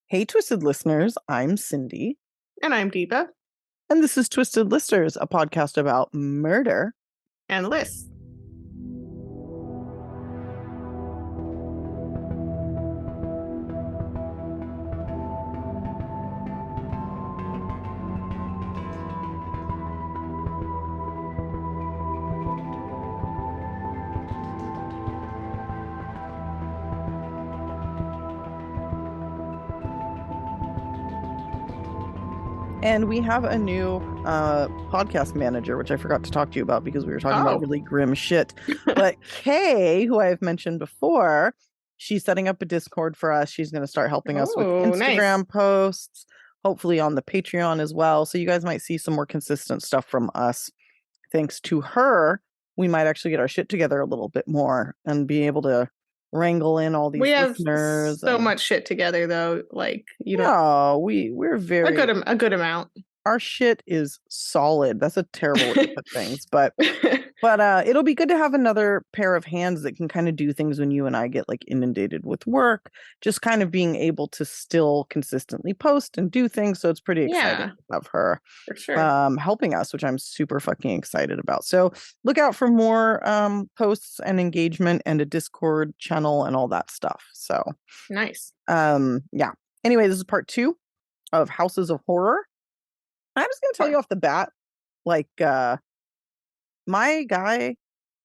Hey, Twisted listeners, I'm Cindy, And I'm Deepa. and this is Twisted Listers, a podcast about murder. And Liz. And we have a new podcast manager, which I forgot to talk to you about because we were talking about really grim shit. But Kay, who I've mentioned before, she's setting up a Discord for us. She's going to start helping us with Instagram posts, hopefully on the Patreon as well. So you guys might see some more consistent stuff from us. Thanks to her, we might actually get our shit together a little bit more and be able to wrangle in all these listeners. We have so much shit together, though. Like, you don't. No, we're very a good amount. Our shit is solid. That's a terrible way to put things, but it'll be good to have another pair of hands that can kind of do things when you and I get like inundated with work. Just kind of being able to still consistently post and do things. So it's pretty exciting to have her for sure. Helping us, which I'm super fucking excited about. So look out for more posts and engagement and a Discord channel and all that stuff. So nice. Yeah. Anyway, this is part 2 of Houses of Horror. I'm just gonna tell you off the bat, like my guy,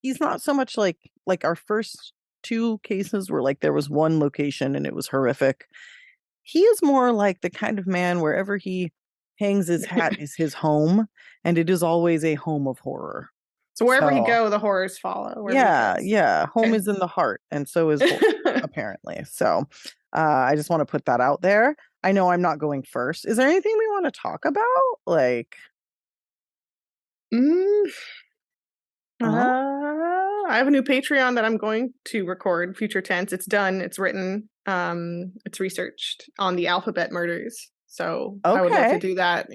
he's not so much like our first 2 cases where like there was one location and it was horrific. He is more like the kind of man wherever he hangs his hat is his home, and it is always a home of horror. So wherever he go, the horrors follow. Yeah. Home is in the heart, and so is horror, apparently. So I just want to put that out there. I know I'm not going first. Is there anything we want to talk about? Like, I have a new Patreon that I'm going to record, future tense. It's done. It's written. It's researched on the alphabet murders. So I would love to do that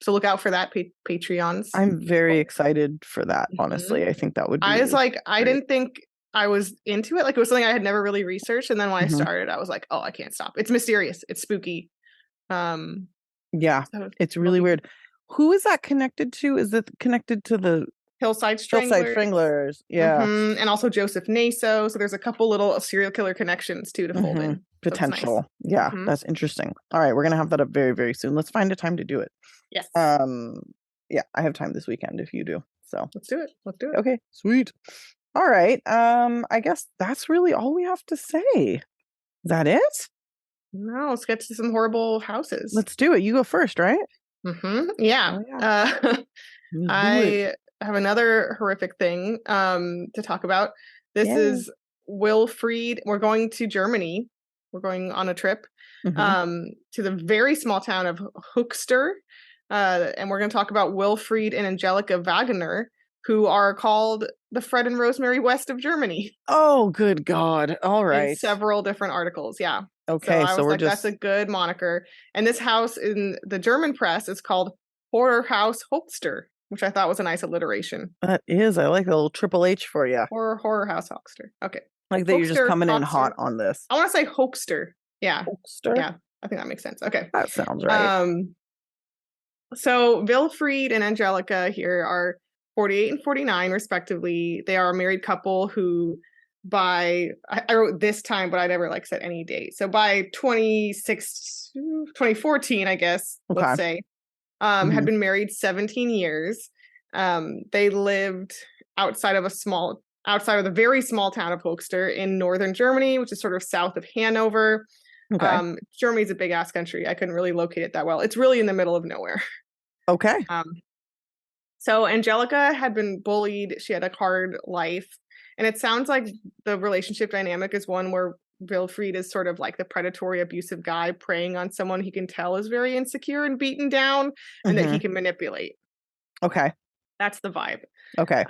so look out for that Patreons. I'm very excited for that. Honestly, I think that would be. I was like, I didn't think I was into it. Like, it was something I had never really researched. And then when I started, I was like, oh, I can't stop. It's mysterious. It's spooky. Yeah, so it's really weird. Who is that connected to? Is it connected to the Hillside Stranglers? Yeah. And also Joseph Naso. So there's a couple little serial killer connections too to fold in. Potential. So nice. Yeah, that's interesting. All right, we're going to have that up very, very soon. Let's find a time to do it. Yes. Yeah, I have time this weekend if you do. So let's do it. Okay, sweet. All right. I guess that's really all we have to say. Is that it? No, let's get to some horrible houses. Let's do it. You go first, right? Yeah. Oh, yeah. I have another horrific thing to talk about. This is Wilfried. We're going to Germany. We're going on a trip to the very small town of Höxter. And we're going to talk about Wilfried and Angelika Wagener, who are called the Fred and Rosemary West of Germany. Oh, good God. All right. In several different articles. Yeah. Okay. So I was like, that's a good moniker. And this house in the German press is called Horror House Höxter, which I thought was a nice alliteration. That is. I like a little Triple H for you. Horror House Höxter. Okay. Like that you're just coming in hot on this. I want to say Höxter. Yeah. Höxter? Yeah. I think that makes sense. Okay. That sounds right. So Wilfried and Angelika here are 48 and 49 respectively. They are a married couple who I wrote this time, but I never said any date. So by 2014, I guess, let's say, had been married 17 years. They lived outside of the very small town of Höxter in northern Germany, which is sort of south of Hanover. Okay. Germany's a big ass country. I couldn't really locate it that well. It's really in the middle of nowhere. Okay. So Angelika had been bullied. She had a hard life. And it sounds like the relationship dynamic is one where Wilfried is sort of like the predatory, abusive guy preying on someone he can tell is very insecure and beaten down and that he can manipulate. Okay. That's the vibe. Okay.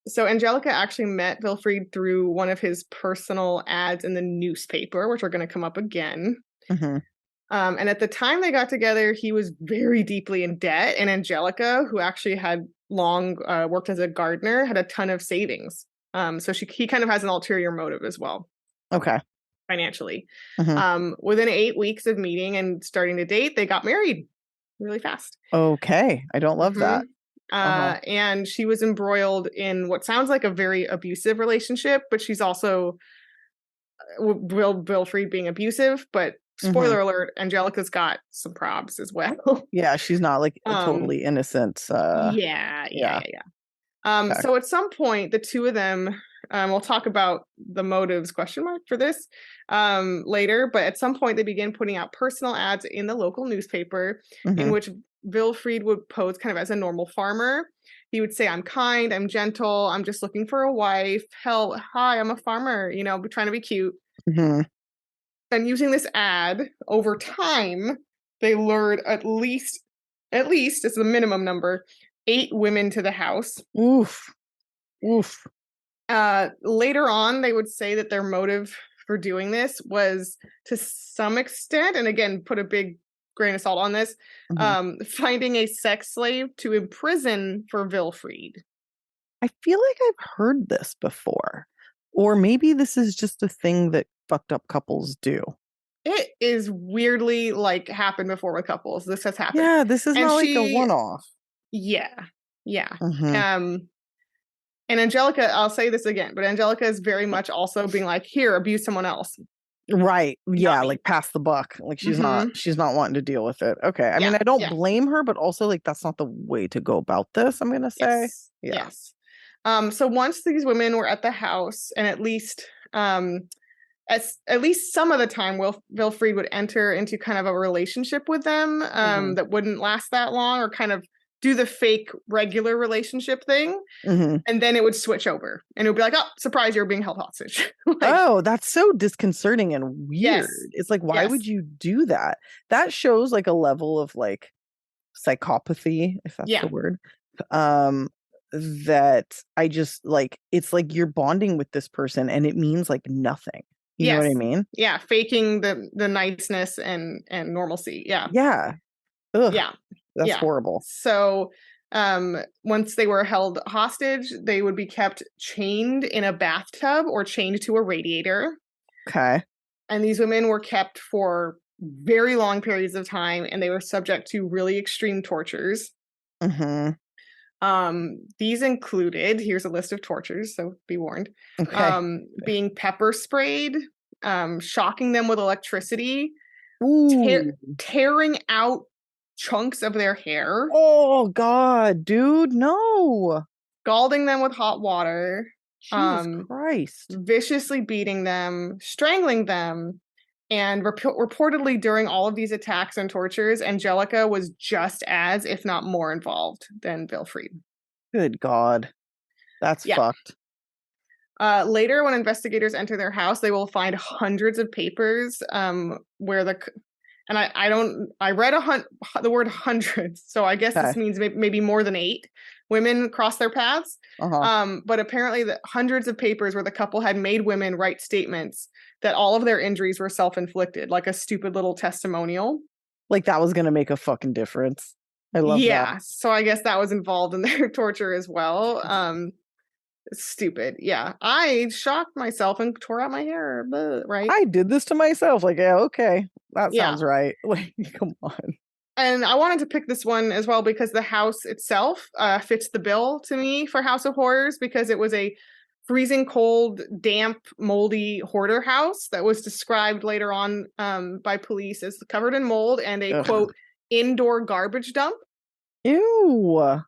So Angelika actually met Wilfried through one of his personal ads in the newspaper, which are going to come up again. And at the time they got together, he was very deeply in debt. And Angelika, who actually had long worked as a gardener, had a ton of savings. So he kind of has an ulterior motive as well. Okay. financially. Within 8 weeks of meeting and starting to date, they got married really fast. Okay. I don't love that. And she was embroiled in what sounds like a very abusive relationship, but she's also Wilfried being abusive, but spoiler alert, Angelika's got some probs as well. Yeah, she's not like totally innocent. Yeah. So at some point, the two of them, we'll talk about the motives question mark for this later, but at some point they begin putting out personal ads in the local newspaper in which Wilfried would pose kind of as a normal farmer. He would say, I'm kind, I'm gentle, I'm just looking for a wife. Hell, hi, I'm a farmer, you know, trying to be cute. And using this ad over time, they lured at least as the minimum number, 8 women to the house. Oof. Later on, they would say that their motive for doing this was to some extent, and again, put a big grain of salt on this, finding a sex slave to imprison for Wilfried. I feel like I've heard this before. Or maybe this is just a thing that fucked up couples do. It is weirdly like happened before with couples. This has happened. Yeah, this is not like a one-off. Yeah. And Angelika, I'll say this again, but Angelika is very much also being like, here, abuse someone else. Right. Yeah, like pass the buck. Like she's not wanting to deal with it. Okay. I mean, I don't blame her, but also like that's not the way to go about this, I'm gonna say. Yes. So once these women were at the house, and at least some of the time Wilfried would enter into kind of a relationship with them that wouldn't last that long, or kind of do the fake regular relationship thing, and then it would switch over and it would be like, oh, surprise, you're being held hostage. Oh, that's so disconcerting and weird. Yes. It's like, why would you do that? That shows like a level of like psychopathy, if that's the word, that I just like, it's like you're bonding with this person and it means like nothing. You know what I mean? Yeah, faking the niceness and normalcy. Yeah. Ugh. Yeah. That's horrible. So once they were held hostage, they would be kept chained in a bathtub or chained to a radiator. Okay. And these women were kept for very long periods of time, and they were subject to really extreme tortures. These included, here's a list of tortures, so be warned. Being pepper sprayed, shocking them with electricity, tearing out chunks of their hair. Oh God, dude, no. Scalding them with hot water. Jesus Christ. Viciously beating them, strangling them. And reportedly during all of these attacks and tortures, Angelika was just as, if not more, involved than Wilfried. Good God. That's fucked. Later, when investigators enter their house, they will find hundreds of papers where I read the word hundreds, so I guess this means maybe more than 8 women crossed their paths. But apparently hundreds of papers where the couple had made women write statements that all of their injuries were self-inflicted, like a stupid little testimonial. Like that was going to make a fucking difference. I love that. Yeah, so I guess that was involved in their torture as well. Stupid. Yeah, I shocked myself and tore out my hair, right? I did this to myself. Like, yeah, okay, that sounds right. Like, come on. And I wanted to pick this one as well because the house itself fits the bill to me for House of Horrors, because it was a freezing cold, damp, moldy hoarder house that was described later on by police as covered in mold and a quote indoor garbage dump. Ew.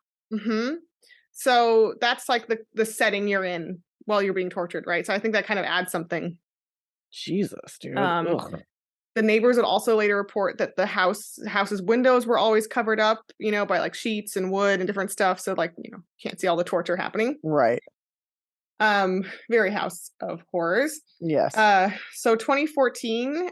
So that's like the setting you're in while you're being tortured, right? So I think that kind of adds something. Jesus, dude. The neighbors would also later report that the house's windows were always covered up, by like sheets and wood and different stuff. So like, can't see all the torture happening. Right. Very House of Horrors. Yes. So 2014,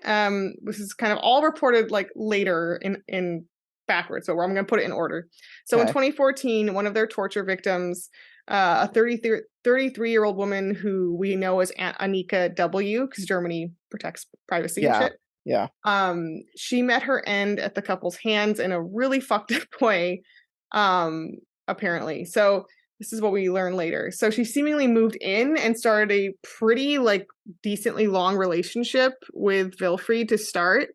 this is kind of all reported like later in backwards, so I'm going to put it in order. So in 2014, one of their torture victims, a 33-year-old woman who we know as Angelika W, because Germany protects privacy and shit. Yeah. She met her end at the couple's hands in a really fucked up way, apparently. So this is what we learn later. So she seemingly moved in and started a pretty like decently long relationship with Wilfried to start.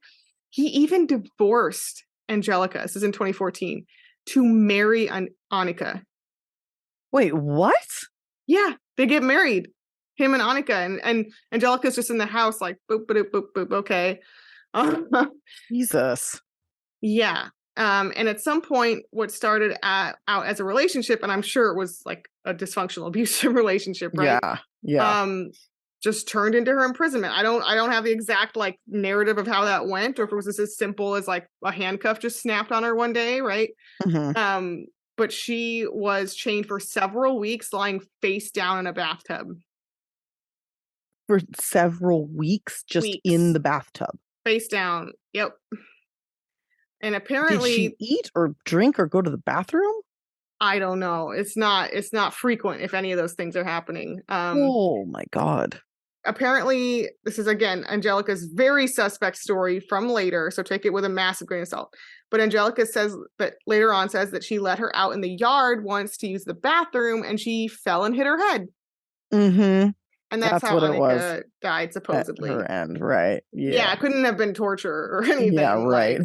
He even divorced Angelika, this is in 2014, to marry Annika. Wait, what? Yeah, they get married, him and Annika, and Angelika's just in the house like boop, boop, boop, boop, okay. Jesus. Yeah. And at some point, what started out as a relationship, and I'm sure it was like a dysfunctional, abusive relationship, right? Yeah. Just turned into her imprisonment. I don't have the exact like narrative of how that went, or if it was just as simple as like a handcuff just snapped on her one day, right? Mm-hmm. But she was chained for several weeks, lying face down in a bathtub. For several weeks, just in the bathtub. Face down. Yep. And apparently, did she eat or drink or go to the bathroom? I don't know. It's not frequent if any of those things are happening. Oh my God. Apparently, this is again Angelika's very suspect story from later, so take it with a massive grain of salt. But Angelika says that she let her out in the yard once to use the bathroom, and she fell and hit her head. Mm-hmm. And that's how Annika died, supposedly. At her end, right? Yeah, it couldn't have been torture or anything. Yeah, right.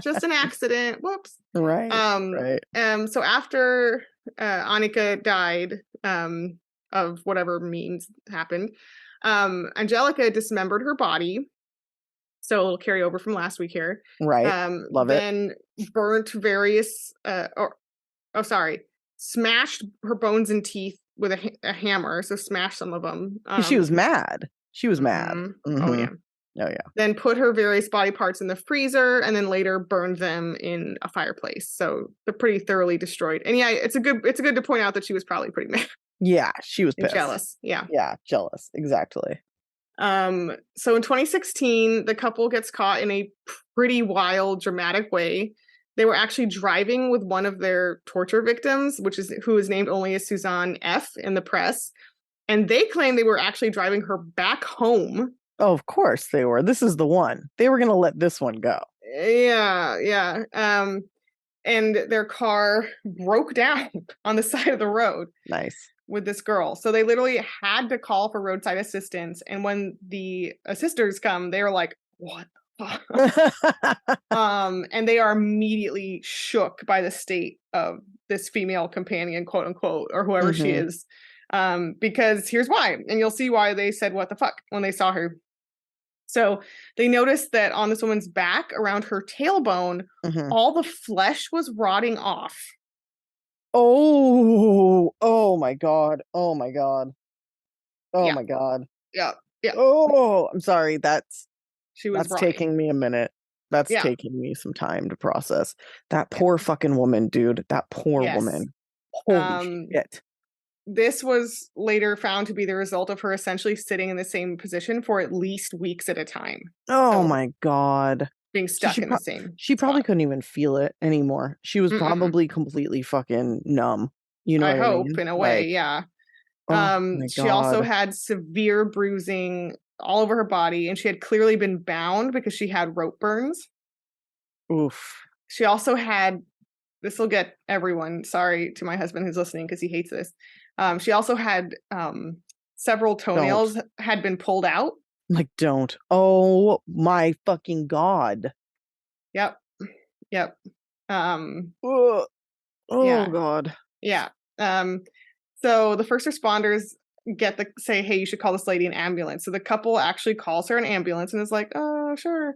Just an accident. Whoops. Right. Right. So after Annika died, of whatever means happened, Angelika dismembered her body. So a little carryover from last week here. Right. Love it. Then burnt various, smashed her bones and teeth with a hammer. So smashed some of them. She was mad. Mm-hmm. Oh, yeah. Then put her various body parts in the freezer, and then later burned them in a fireplace. So they're pretty thoroughly destroyed. And yeah, it's good to point out that she was probably pretty mad. Yeah, she was pissed. Jealous. Yeah. Yeah, jealous. Exactly. So in 2016, the couple gets caught in a pretty wild, dramatic way. They were actually driving with one of their torture victims, who is named only as Suzanne F. in the press. And they claim they were actually driving her back home. Oh, of course they were. This is the one. They were going to let this one go. Yeah. And their car broke down on the side of the road. Nice. With this girl. So they literally had to call for roadside assistance. And when the assisters come, they were like, what the fuck? And they are immediately shook by the state of this female companion, quote unquote, or whoever she is. Because here's why. And you'll see why they said what the fuck when they saw her. So they noticed that on this woman's back, around her tailbone, all the flesh was rotting off. Oh my God. Oh my God. Oh my God. Yeah. Oh, I'm sorry. That's rotting. taking me a minute. That's taking me some time to process. That poor fucking woman, dude. That poor woman. Holy shit. This was later found to be the result of her essentially sitting in the same position for at least weeks at a time. Oh my God. Being stuck in the same. She probably couldn't even feel it anymore. She was probably completely fucking numb. You know, I hope in a way, yeah. She also had severe bruising all over her body, and she had clearly been bound because she had rope burns. Oof. She also had, this will get everyone, sorry to my husband who's listening because he hates this. She also had several toenails had been pulled out. Like, don't. Oh my fucking God. Yep. Oh God. Yeah. So the first responders say, hey, you should call this lady an ambulance. So the couple actually calls her an ambulance and is like, oh, sure.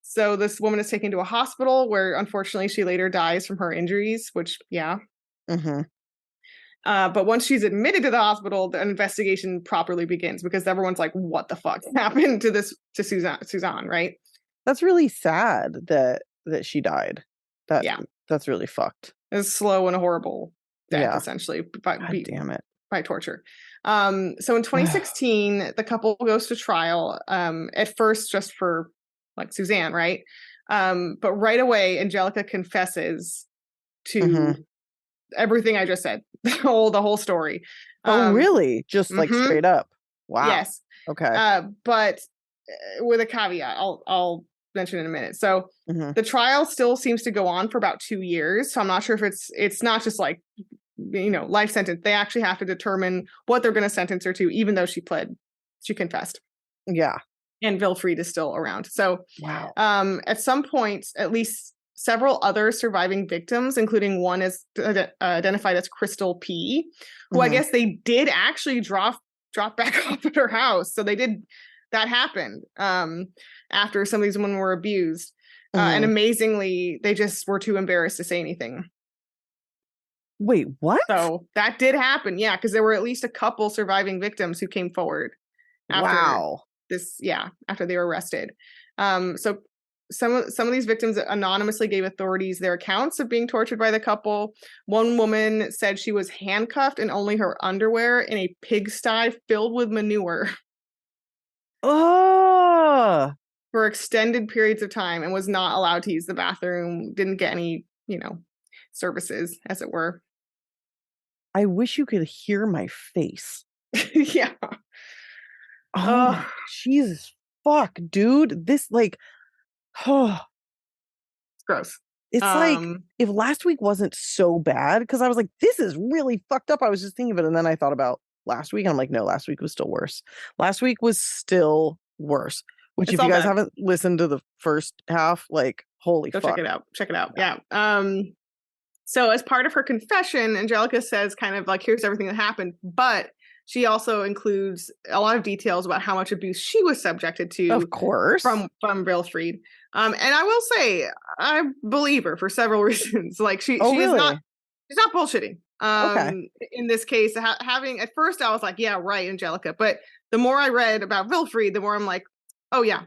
So this woman is taken to a hospital where unfortunately she later dies from her injuries, which, yeah. But once she's admitted to the hospital, the investigation properly begins because everyone's like, what the fuck happened to Suzanne, right? That's really sad that she died. That's really fucked. It's slow and a horrible death, essentially. Damn it. By torture. So in 2016, the couple goes to trial, at first just for like Suzanne, right? But right away, Angelika confesses to everything I just said. The whole story. Oh, really? Just like straight up. Wow. Yes. Okay. But with a caveat, I'll mention in a minute. So the trial still seems to go on for about 2 years. So I'm not sure if it's not just like, life sentence. They actually have to determine what they're going to sentence her to, even though she confessed. Yeah. And Wilfried is still around. So wow. At some point, at least several other surviving victims, including one is identified as Crystal P, who I guess they did actually drop back off at her house. So that happened after some of these women were abused. And amazingly, they just were too embarrassed to say anything. Wait, what? So that did happen. Yeah, because there were at least a couple surviving victims who came forward after after they were arrested. So some of these victims anonymously gave authorities their accounts of being tortured by the couple. One woman said she was handcuffed in only her underwear in a pigsty filled with manure. Oh, for extended periods of time, and was not allowed to use the bathroom, didn't get any, services, as it were. I wish you could hear my face. Yeah. Oh, Jesus fuck, dude. This it's gross. It's like if last week wasn't so bad, because I was like, this is really fucked up. I was just thinking of it, and then I thought about last week, and I'm like, no, last week was still worse. Last week was still worse. Which, if you guys haven't listened to the first half, like, holy fuck. Check it out. Yeah. So as part of her confession, Angelika says kind of like, here's everything that happened, but she also includes a lot of details about how much abuse she was subjected to. Of course. From Wilfried. And I will say, I believe her for several reasons. Like she's not bullshitting. In this case, having at first I was like, yeah, right, Angelika. But the more I read about Wilfried, the more I'm like, oh yeah.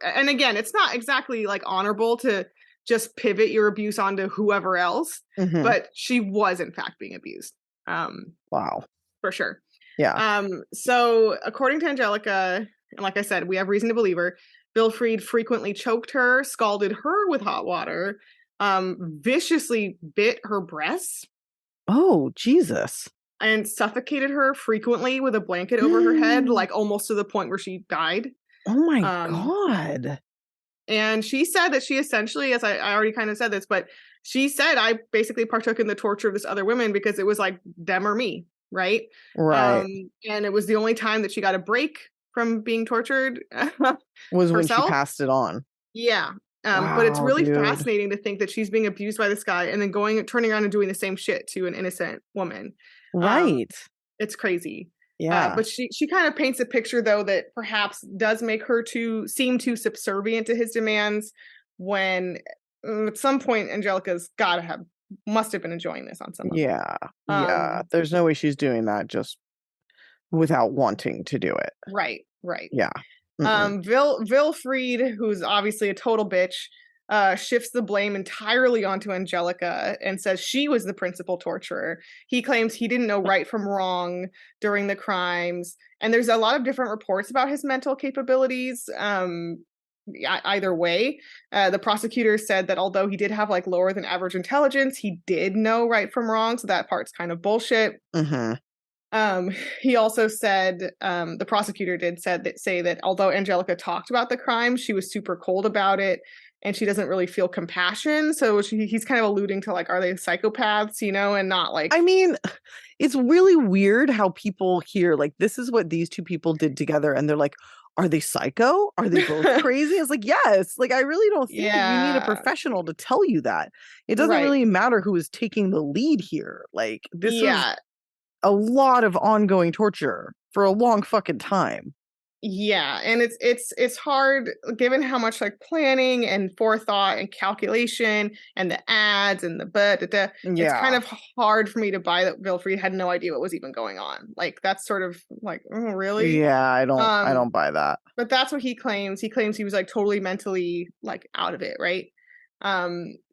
And again, it's not exactly like honorable to just pivot your abuse onto whoever else, but she was in fact being abused. Wow. For sure. Yeah. So according to Angelika, and like I said, we have reason to believe her, Wilfried frequently choked her, scalded her with hot water, viciously bit her breasts. Oh, Jesus. And suffocated her frequently with a blanket over her head, like almost to the point where she died. Oh my God. And she said that she essentially, as I already kind of said this, but she said, I basically partook in the torture of this other women because it was like them or me. Right. And it was the only time that she got a break from being tortured was when she passed it on. Yeah. But it's really fascinating to think that she's being abused by this guy and then turning around and doing the same shit to an innocent woman. Right. It's crazy. Yeah. But she kind of paints a picture, though, that perhaps does make her seem too subservient to his demands, when at some point Angelika's must have been enjoying this on some level. Yeah. Yeah. There's no way she's doing that just without wanting to do it. Right. Yeah. Wilfried, who's obviously a total bitch, shifts the blame entirely onto Angelika and says she was the principal torturer. He claims he didn't know right from wrong during the crimes. And there's a lot of different reports about his mental capabilities. Either way, the prosecutor said that although he did have like lower than average intelligence, he did know right from wrong. So that part's kind of bullshit. He also said, the prosecutor say that although Angelika talked about the crime, she was super cold about it and she doesn't really feel compassion. So he's kind of alluding to like, are they psychopaths, and not like. I mean, it's really weird how people hear like, this is what these two people did together. And they're like, are they psycho? Are they both crazy? It's like, yes. Like, I really don't think that you need a professional to tell you that. It doesn't really matter who is taking the lead here. Like, this is a lot of ongoing torture for a long fucking time. Yeah, and it's hard given how much like planning and forethought and calculation and the ads and it's kind of hard for me to buy that Wilfried had no idea what was even going on. Like that's sort of like, oh, really? Yeah, I don't buy that. But that's what he claims. He claims he was like totally mentally like out of it, right?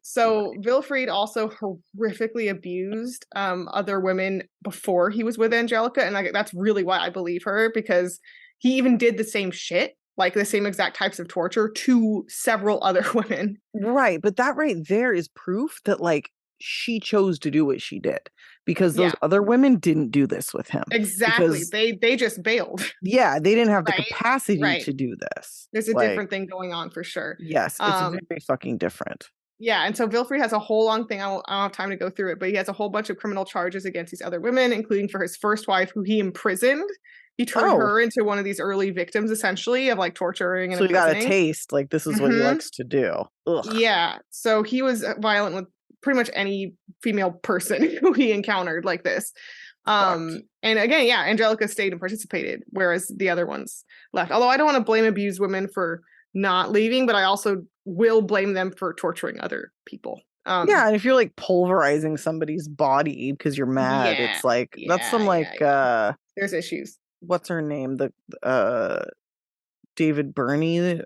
So Wilfried also horrifically abused other women before he was with Angelika, and like that's really why I believe her, because he even did the same shit, like the same exact types of torture to several other women. Right. But that right there is proof that like she chose to do what she did. because those other women didn't do this with him. Exactly. They just bailed. Yeah, they didn't have the capacity to do this. There's a different thing going on for sure. Yes, it's very fucking different. Yeah, and so Wilfried has a whole long thing. I don't have time to go through it, but he has a whole bunch of criminal charges against these other women, including for his first wife, who he imprisoned. He turned her into one of these early victims, essentially, of like torturing and so you got a taste, like this is what he likes to do. Ugh. Yeah, so he was violent with pretty much any female person who he encountered like this. And again, Angelika stayed and participated, whereas the other ones left. Although I don't want to blame abused women for not leaving, but I also will blame them for torturing other people. And if you're like pulverizing somebody's body because you're mad, it's like that's some like there's issues. What's her name? The David Burney.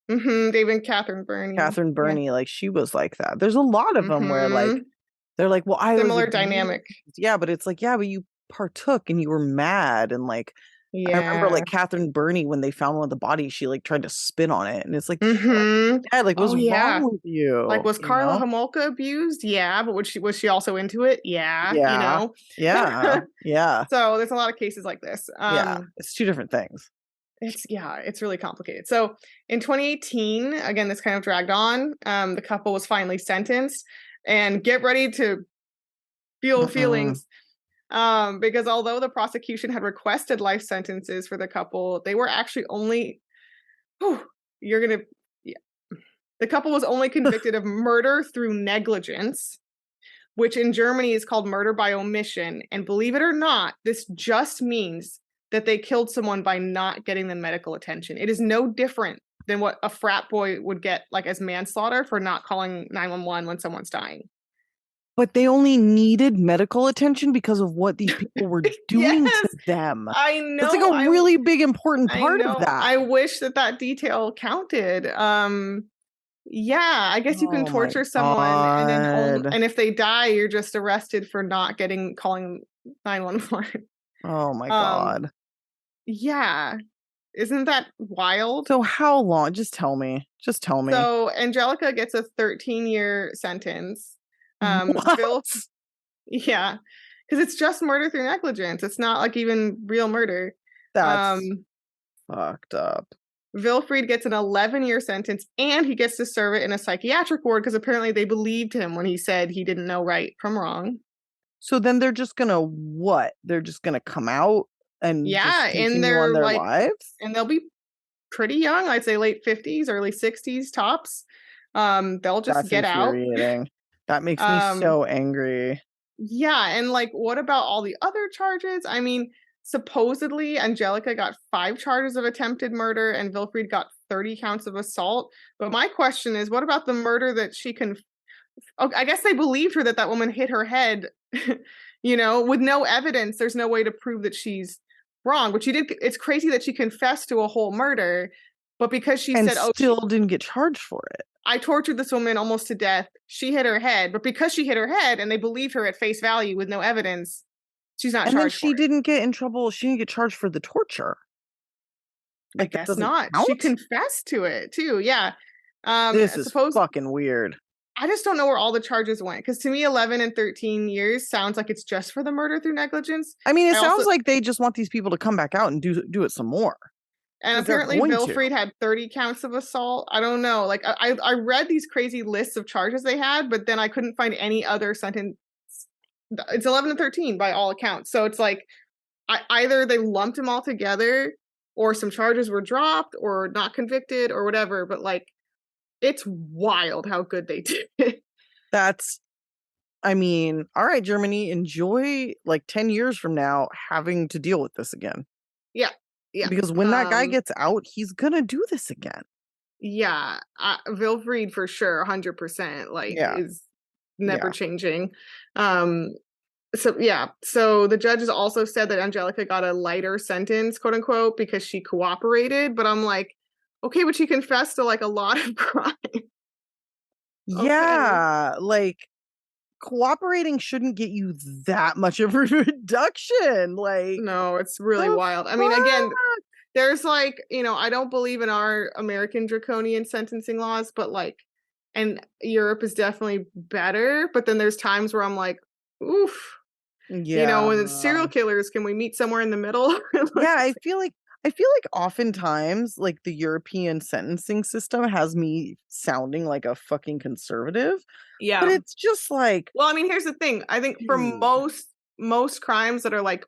David Catherine Burney. Like she was like that. There's a lot of them where like they're like, well, I similar dynamic. Yeah, but it's like, yeah, but you partook and you were mad and like I remember like Catherine Burney, when they found one of the bodies, she like tried to spit on it, and it's like, yeah, like what's wrong with you? Like, was Carla Homolka abused? Yeah, but was she also into it? Yeah, you know, yeah. So there's a lot of cases like this. It's two different things. It's really complicated. So in 2018, again, this kind of dragged on. The couple was finally sentenced, and get ready to feel feelings. Because although the prosecution had requested life sentences for the couple, they were actually only, the couple was only convicted of murder through negligence, which in Germany is called murder by omission. And believe it or not, this just means that they killed someone by not getting them medical attention. It is no different than what a frat boy would get like as manslaughter for not calling 911 when someone's dying. But they only needed medical attention because of what these people were doing to them. I know. That's like a really big, important part of that. I wish that detail counted. I guess you can torture someone and if they die, you're just arrested for not calling 911. Oh my God. Yeah. Isn't that wild? So how long? Just tell me. So Angelika gets a 13-year sentence. Because it's just murder through negligence. It's not like even real murder. That's fucked up. Wilfried gets an 11-year sentence, and he gets to serve it in a psychiatric ward because apparently they believed him when he said he didn't know right from wrong. So then they're just gonna what? They're just gonna come out and just continue on their lives, and they'll be pretty young. I'd say late 50s, early 60s tops. They'll just get out. That makes me so angry. Yeah, and like, what about all the other charges? I mean, supposedly Angelika got 5 charges of attempted murder and Wilfried got 30 counts of assault. But my question is, what about the murder that she I guess they believed her that woman hit her head, with no evidence. There's no way to prove that she's wrong, but she did. It's crazy that she confessed to a whole murder, but because she said, still didn't get charged for it. I tortured this woman almost to death. She hit her head, but because she hit her head and they believed her at face value with no evidence, she's not charged. And then she didn't get in trouble. She didn't get charged for the torture. I guess not. Count? She confessed to it too. Yeah. This is fucking weird. I just don't know where all the charges went. Because to me, 11 and 13 years sounds like it's just for the murder through negligence. I mean, it sounds like they just want these people to come back out and do it some more. And apparently Wilfried had 30 counts of assault. I don't know. Like I read these crazy lists of charges they had, but then I couldn't find any other sentence. It's 11 and 13 by all accounts. So it's like either they lumped them all together or some charges were dropped or not convicted or whatever. But like, it's wild how good they did. I mean, all right, Germany, enjoy like 10 years from now having to deal with this again. Yeah. Yeah. Because when that guy gets out, he's going to do this again. Yeah. Wilfried for sure, 100%, is never changing. So the judges also said that Angelika got a lighter sentence, quote unquote, because she cooperated. But I'm like, okay, but she confessed to like a lot of crime. Yeah. Like, cooperating shouldn't get you that much of a reduction. Like, no, it's really wild. I mean, again, there's like, I don't believe in our American draconian sentencing laws, but like, and Europe is definitely better. But then there's times where I'm like, oof, Yeah. And serial killers, can we meet somewhere in the middle? Yeah, I feel like oftentimes like the European sentencing system has me sounding like a fucking conservative. Yeah. But it's just like, well, I mean, here's the thing. I think for most crimes that are like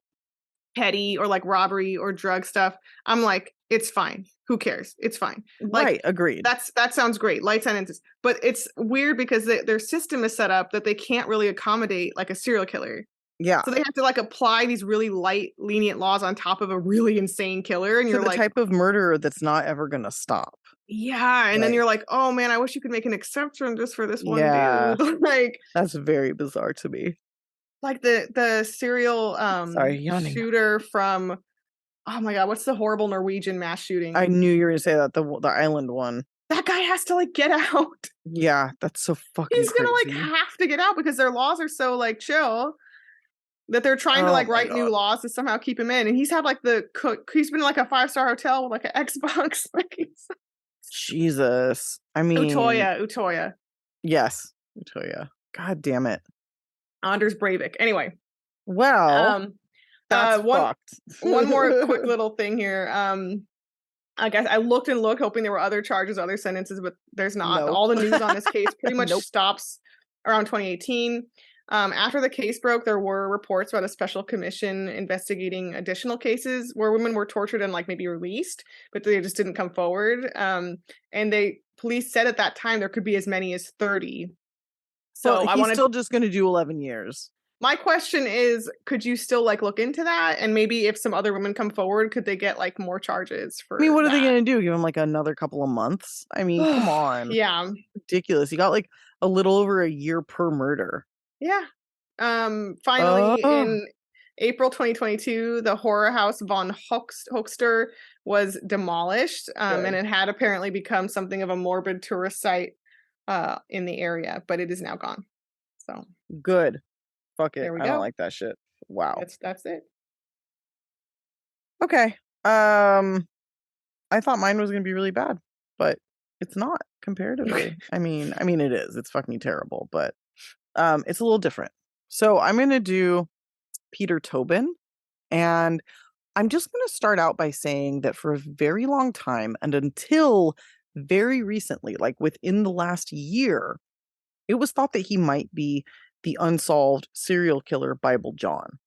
petty or like robbery or drug stuff, I'm like, it's fine. Who cares? It's fine. Like, right, agreed. That sounds great. Light sentences. But it's weird because their system is set up that they can't really accommodate like a serial killer. Yeah. So they have to like apply these really light, lenient laws on top of a really insane killer. And you're the type of murderer that's not ever going to stop. Yeah. And then you're like, oh man, I wish you could make an exception just for this one dude. Like, that's very bizarre to me. Like the serial shooter from, oh my God, what's the horrible Norwegian mass shooting? I knew you were going to say that, the island one. That guy has to like get out. Yeah, that's so fucking He's gonna like have to get out because their laws are so like chill that they're trying to like write new laws to somehow keep him in. And he's had like he's been in like a 5-star hotel with like an Xbox. Jesus. I mean, Utoya. Yes, Utoya. God damn it. Anders Breivik. Anyway. Well, that's fucked. One more quick little thing here. I guess I looked hoping there were other charges, other sentences, but there's not. Nope. All the news on this case pretty much stops around 2018. After the case broke, there were reports about a special commission investigating additional cases where women were tortured and like maybe released, but they just didn't come forward. And police said at that time there could be as many as 30. So he's still just going to do 11 years. My question is, could you still like look into that? And maybe if some other women come forward, could they get like more charges for what are they going to do? Give him like another couple of months? I mean, come on. Yeah. Ridiculous. He got like a little over a year per murder. Yeah. Finally, in April 2022, the horror house von Hochster was demolished. And it had apparently become something of a morbid tourist site in the area, but it is now gone. So good. Fuck it. I don't like that shit. Wow. That's it. Okay. I thought mine was gonna be really bad, but it's not comparatively. I mean it is. It's fucking terrible, but it's a little different. So I'm gonna do Peter Tobin, and I'm just gonna start out by saying that for a very long time and until very recently, like within the last year, it was thought that he might be the unsolved serial killer Bible John.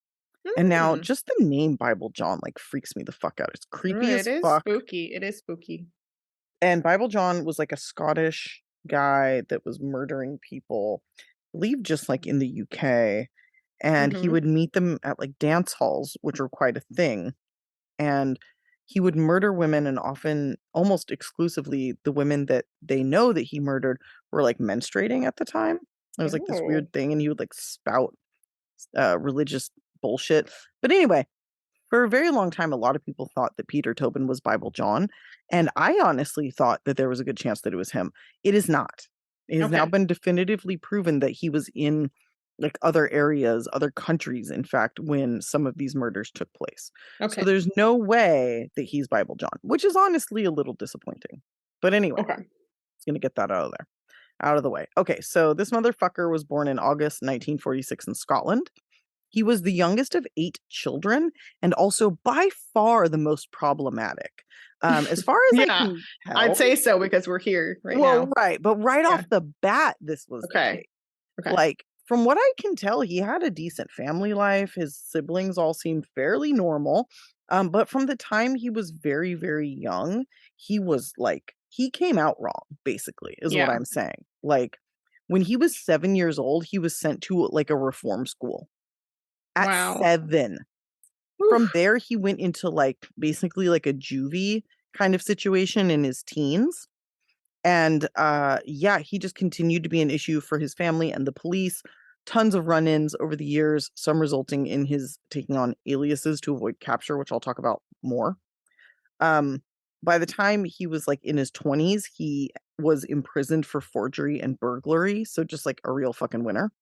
And now just the name Bible John like freaks me the fuck out. It's creepy as fuck. It is spooky. And Bible John was like a Scottish guy that was murdering people, I believe just like in the UK. And he would meet them at like dance halls, which were quite a thing. And he would murder women, and often almost exclusively the women that they know that he murdered were like menstruating at the time. It was like this weird thing, and he would like spout religious bullshit. But anyway, for a very long time, a lot of people thought that Peter Tobin was Bible John, and I honestly thought that there was a good chance that it was him. It is not. It has now been definitively proven that he was in like other areas, other countries, in fact, when some of these murders took place. So there's no way that he's Bible John, which is honestly a little disappointing. But anyway, it's going to get that out of the way. Okay, so this motherfucker was born in August 1946 in Scotland. He was the youngest of 8 children and also by far the most problematic. As far as I can tell, I'd say so because we're here now. Well, right. But right off the bat, this was the case. Like, from what I can tell, he had a decent family life. His siblings all seemed fairly normal. But from the time he was very, very young, he was like, he came out wrong, basically, is what I'm saying. Like, when he was 7 years old, he was sent to like a reform school. At 7. From there, he went into like basically like a juvie kind of situation in his teens. And he just continued to be an issue for his family and the police. Tons of run-ins over the years, some resulting in his taking on aliases to avoid capture, which I'll talk about more. By the time he was like in his 20s, he was imprisoned for forgery and burglary. So just like a real fucking winner.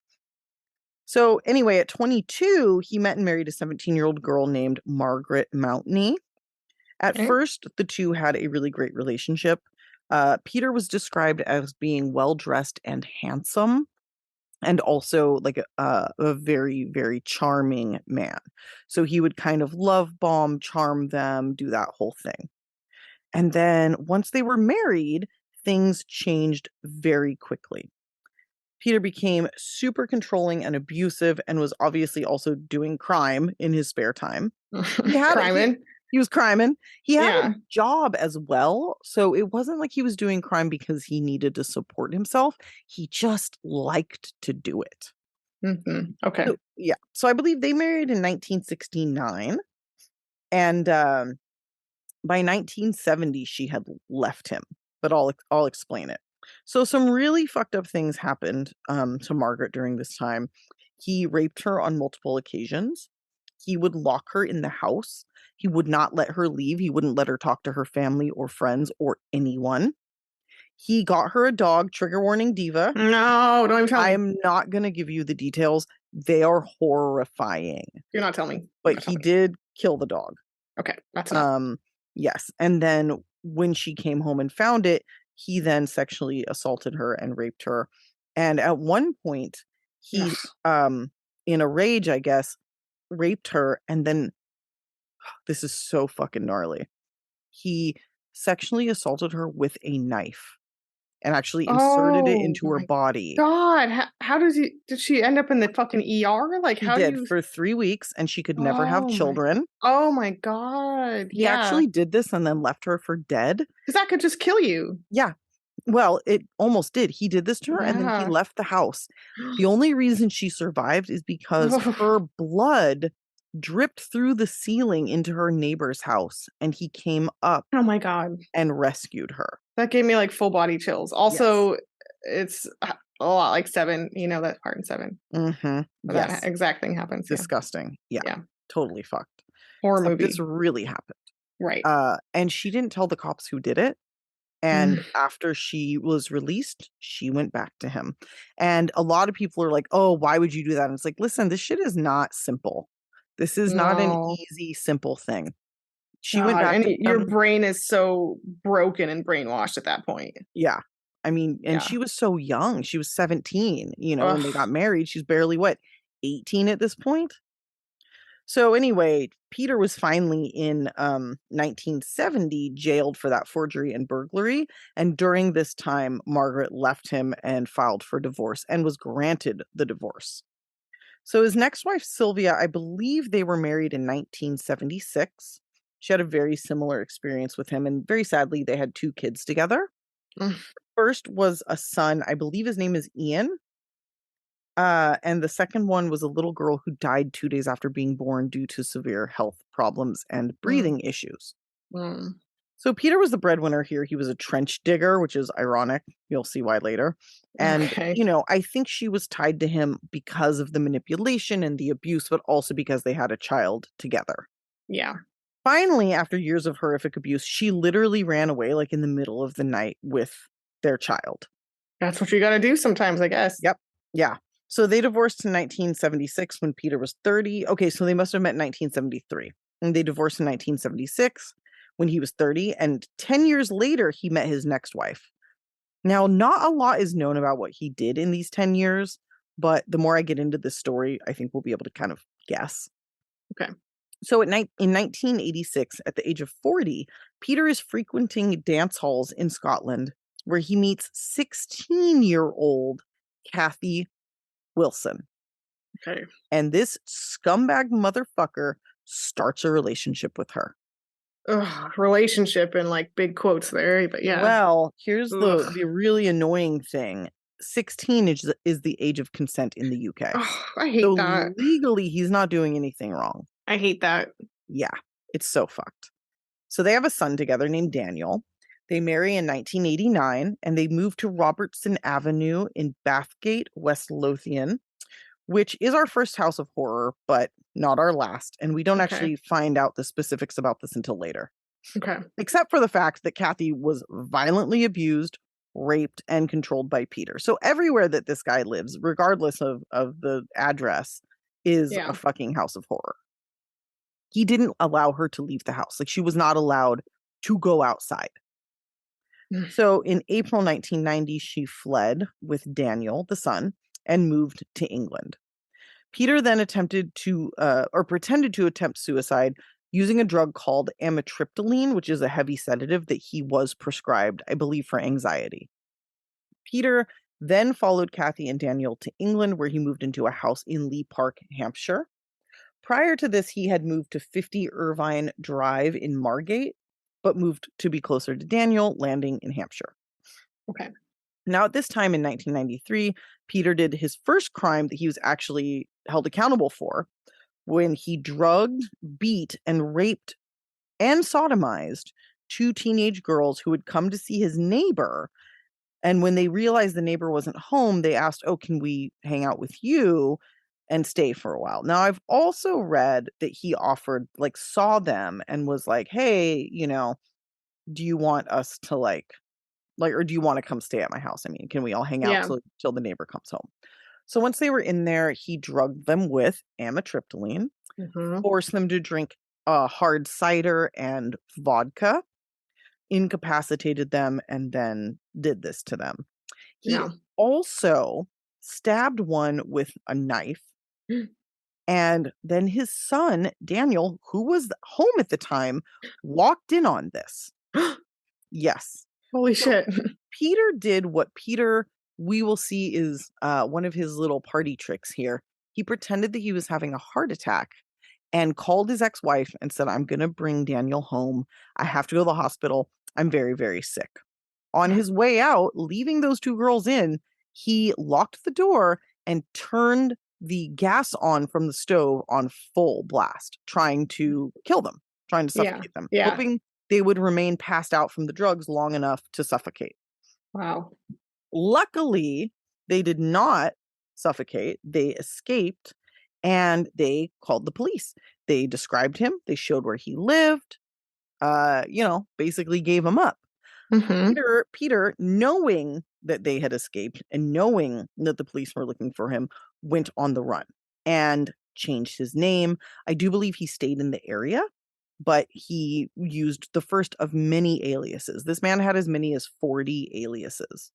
So anyway, at 22, he met and married a 17-year-old girl named Margaret Mountney. At first, the two had a really great relationship. Peter was described as being well-dressed and handsome. and also like a very, very charming man. So he would kind of love bomb, charm them, do that whole thing. And then once they were married, things changed very quickly. Peter became super controlling and abusive and was obviously also doing crime in his spare time. He was criming. He had a job as well. So it wasn't like he was doing crime because he needed to support himself. He just liked to do it. Mm-hmm. Okay. So, yeah. So I believe they married in 1969. And by 1970, she had left him. But I'll explain it. So some really fucked up things happened to Margaret during this time. He raped her on multiple occasions. He would lock her in the house. He would not let her leave. He wouldn't let her talk to her family or friends or anyone. He got her a dog, trigger warning, Diva. No, don't even tell me. I'm not going to give you the details. They are horrifying. You're not telling me. But he did kill the dog. Okay, that's enough. Yes. And then when she came home and found it, he then sexually assaulted her and raped her. And at one point, he, in a rage, I guess, raped her. And then, this is so fucking gnarly. He sexually assaulted her with a knife and actually inserted it into her body. God, how did she end up in the fucking ER? Like, how did for 3 weeks, and she could never have children. Oh my God. He actually did this and then left her for dead. Because that could just kill you. Yeah. Well, it almost did. He did this to her and then he left the house. The only reason she survived is because her blood dripped through the ceiling into her neighbor's house, and he came up. Oh my God. And rescued her. That gave me like full body chills. Also, it's a lot like Seven. You know that part in Seven. Mm-hmm. That exact thing happens. Disgusting. Yeah. Totally fucked. Horror movie. This really happened. Right. And she didn't tell the cops who did it. And after she was released, she went back to him. And a lot of people are like, oh, why would you do that? And it's like, listen, this shit is not simple. This is not an easy, simple thing. She went back to your brain is so broken and brainwashed at that point. Yeah. I mean, and she was so young. She was 17, when they got married. She's barely, 18 at this point? So anyway, Peter was finally in 1970 jailed for that forgery and burglary. And during this time, Margaret left him and filed for divorce and was granted the divorce. So his next wife, Sylvia, I believe they were married in 1976. She had a very similar experience with him. And very sadly, they had 2 kids together. First was a son. I believe his name is Ian. And the second one was a little girl who died 2 days after being born due to severe health problems and breathing issues. So Peter was the breadwinner here. He was a trench digger, which is ironic. You'll see why later. And, I think she was tied to him because of the manipulation and the abuse, but also because they had a child together. Yeah. Finally, after years of horrific abuse, she literally ran away like in the middle of the night with their child. That's what you got to do sometimes, I guess. Yep. Yeah. So they divorced in 1976 when Peter was 30. Okay, so they must have met in 1973. And they divorced in 1976 when he was 30. And 10 years later, he met his next wife. Now, not a lot is known about what he did in these 10 years, but the more I get into this story, I think we'll be able to kind of guess. Okay. So in 1986, at the age of 40, Peter is frequenting dance halls in Scotland where he meets 16-year-old Kathy Wilson. Okay. And this scumbag motherfucker starts a relationship with her. Relationship in like big quotes there, but yeah. Well, here's the really annoying thing. 16 is the age of consent in the UK. I hate that. Legally, he's not doing anything wrong. I hate that. Yeah, it's so fucked. So they have a son together named Daniel. They marry in 1989 and they move to Robertson Avenue in Bathgate, West Lothian, which is our first house of horror, but not our last. And we don't actually find out the specifics about this until later. Okay. Except for the fact that Kathy was violently abused, raped, and controlled by Peter. So everywhere that this guy lives, regardless of the address, is a fucking house of horror. He didn't allow her to leave the house. Like, she was not allowed to go outside. So in April 1990, she fled with Daniel, the son, and moved to England. Peter then pretended to attempt suicide using a drug called amitriptyline, which is a heavy sedative that he was prescribed, I believe, for anxiety. Peter then followed Kathy and Daniel to England, where he moved into a house in Lee Park, Hampshire. Prior to this, he had moved to 50 Irvine Drive in Margate, but moved to be closer to Daniel, landing in Hampshire. Okay. Now, at this time in 1993, Peter did his first crime that he was actually held accountable for when he drugged, beat, and raped and sodomized 2 teenage girls who had come to see his neighbor. And when they realized the neighbor wasn't home, they asked, "Oh, can we hang out with you and stay for a while?" Now, I've also read that he offered, saw them and was like, "Hey, do you want us to or do you want to come stay at my house? I mean, can we all hang out till the neighbor comes home?" So once they were in there, he drugged them with amitriptyline, forced them to drink hard cider and vodka, incapacitated them, and then did this to them. He also stabbed one with a knife. And then his son, Daniel, who was home at the time, walked in on this. Yes. Holy shit. Peter did what we will see is one of his little party tricks here. He pretended that he was having a heart attack and called his ex-wife and said, "I'm going to bring Daniel home. I have to go to the hospital. I'm very, very sick." On his way out, leaving those 2 girls in, he locked the door and turned the gas on from the stove on full blast, trying to kill them, trying to suffocate them, hoping they would remain passed out from the drugs long enough to suffocate. Wow. Luckily, they did not suffocate. They escaped and they called the police. They described him. They showed where he lived, basically gave him up. Peter, knowing that they had escaped and knowing that the police were looking for him, went on the run and changed his name. I do believe he stayed in the area, but he used the first of many aliases. This man had as many as 40 aliases.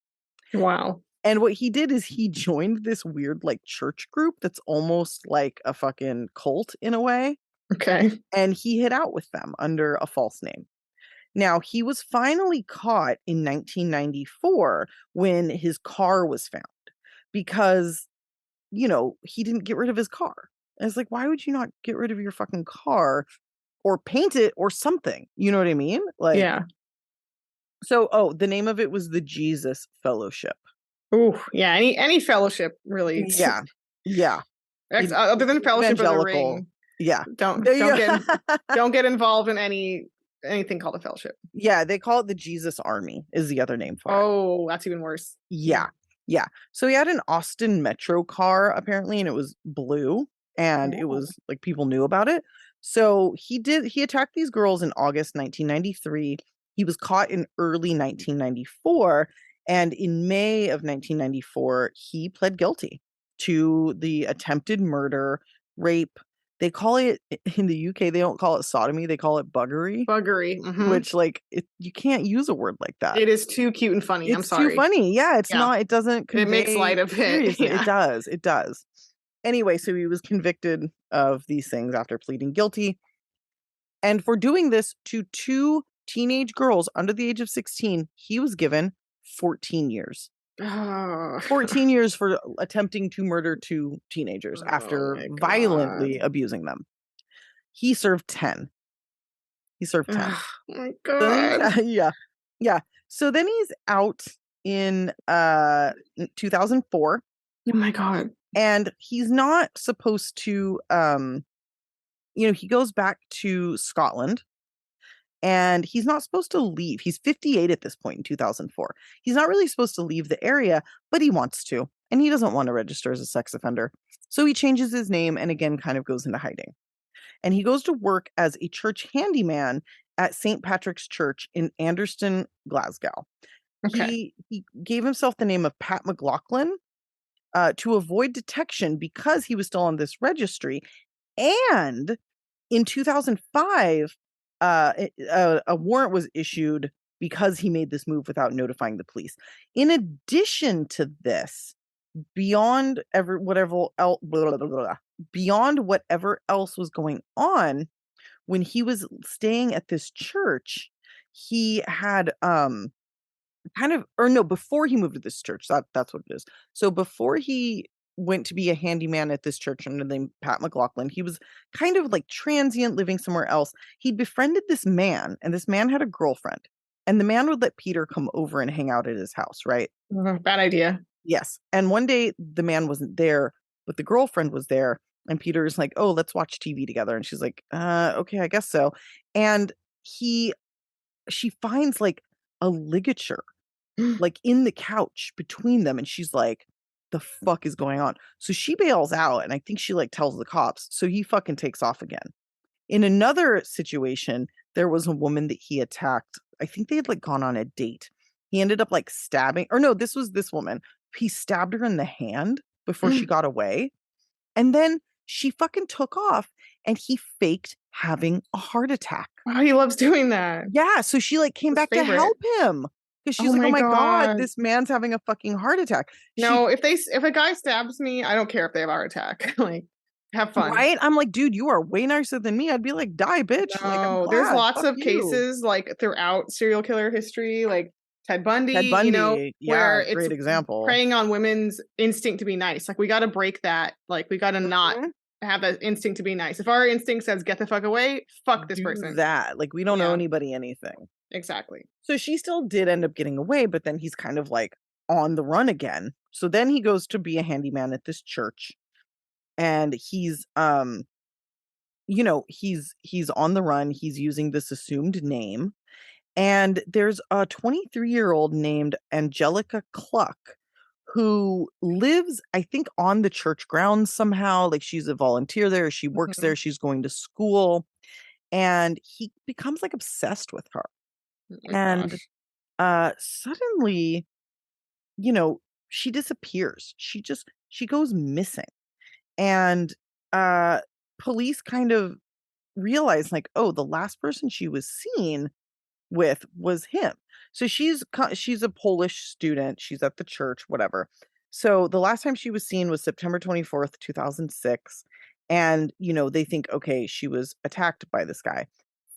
Wow. And what he did is he joined this weird church group that's almost like a fucking cult in a way. Okay. And he hid out with them under a false name. Now, he was finally caught in 1994 when his car was found because, he didn't get rid of his car. And it's like, why would you not get rid of your fucking car or paint it or something? You know what I mean? Yeah. So, the name of it was the Jesus Fellowship. Ooh, yeah. Any fellowship, really. Yeah. Yeah. Other than Fellowship of the Ring. Yeah. Don't get involved in anything called a fellowship. Yeah, they call it the Jesus Army is the other name for it. Oh, that's even worse. Yeah. So he had an Austin Metro car apparently, and it was blue, and it was people knew about it. So he attacked these girls in August 1993. He was caught in early 1994, and in May of 1994, he pled guilty to the attempted murder, rape. They call it in the UK, they don't call it sodomy, they call it buggery. Buggery. Which you can't use a word like that. It is too cute and funny. I'm sorry. It's too funny. Yeah, it's not, it doesn't convey. It makes light of it. Yeah. It does. Anyway, so he was convicted of these things after pleading guilty. And for doing this to 2 teenage girls under the age of 16, he was given 14 years. 14 years for attempting to murder 2 teenagers after violently abusing them. He served 10. Oh my God. Yeah. So then he's out in 2004. Oh my God. And he's not supposed to he goes back to Scotland. And he's not supposed to leave. He's 58 at this point in 2004. He's not really supposed to leave the area, but he wants to. And he doesn't want to register as a sex offender. So he changes his name and again kind of goes into hiding. And he goes to work as a church handyman at St. Patrick's Church in Anderston, Glasgow. Okay. He gave himself the name of Pat McLaughlin to avoid detection because he was still on this registry. And in 2005, a warrant was issued because he made this move without notifying the police. In addition to this, beyond beyond whatever else was going on, when he was staying at this church, he had before he moved to this church, that's what it is. So before he went to be a handyman at this church under the name Pat McLaughlin, he was kind of like transient living somewhere else. He'd befriended this man, and this man had a girlfriend, and the man would let Peter come over and hang out at his house, right? Bad idea. Yes. And one day the man wasn't there, but the girlfriend was there, and Peter's like, oh, let's watch TV together. And she's like, okay, I guess so. And she finds like a ligature like in the couch between them, and she's like, the fuck is going on? So she bails out, and I think she like tells the cops, so he fucking takes off again. In another situation, there was a woman that he attacked. I think they had like gone on a date. He ended up like stabbing, or no, this was this woman. He stabbed her in the hand before she got away, and then she fucking took off, and he faked having a heart attack. Oh, he loves doing that. Yeah, so she like came back to help him. Because she's like, oh my God, this man's having a fucking heart attack. No, if a guy stabs me, I don't care if they have a heart attack. Like, have fun. Right? I'm like, dude, you are way nicer than me. I'd be like, die, bitch. No, like, there's lots of cases like throughout serial killer history, like Ted Bundy, where it's great example. Preying on women's instinct to be nice. Like, we got to break that. Like, we got to not have that instinct to be nice. If our instinct says get the fuck away, fuck this person. That, like, we don't owe anybody anything. Exactly. So she still did end up getting away, but then he's kind of like on the run again. So then he goes to be a handyman at this church, and he's he's on the run. He's using this assumed name, and there's a 23-year-old named Angelika Cluck who lives, I think, on the church grounds somehow. Like, she's a volunteer there. She works there. She's going to school, and he becomes like obsessed with her. And suddenly, she disappears. She goes missing. And police kind of realize, like, oh, the last person she was seen with was him. So she's a Polish student. She's at the church, whatever. So the last time she was seen was September 24th, 2006. And, they think, okay, she was attacked by this guy.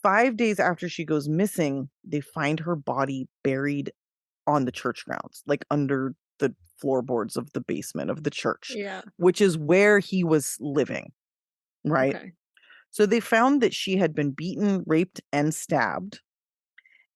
5 days after she goes missing, they find her body buried on the church grounds, like under the floorboards of the basement of the church, which is where he was living, right? Okay. So they found that she had been beaten, raped, and stabbed,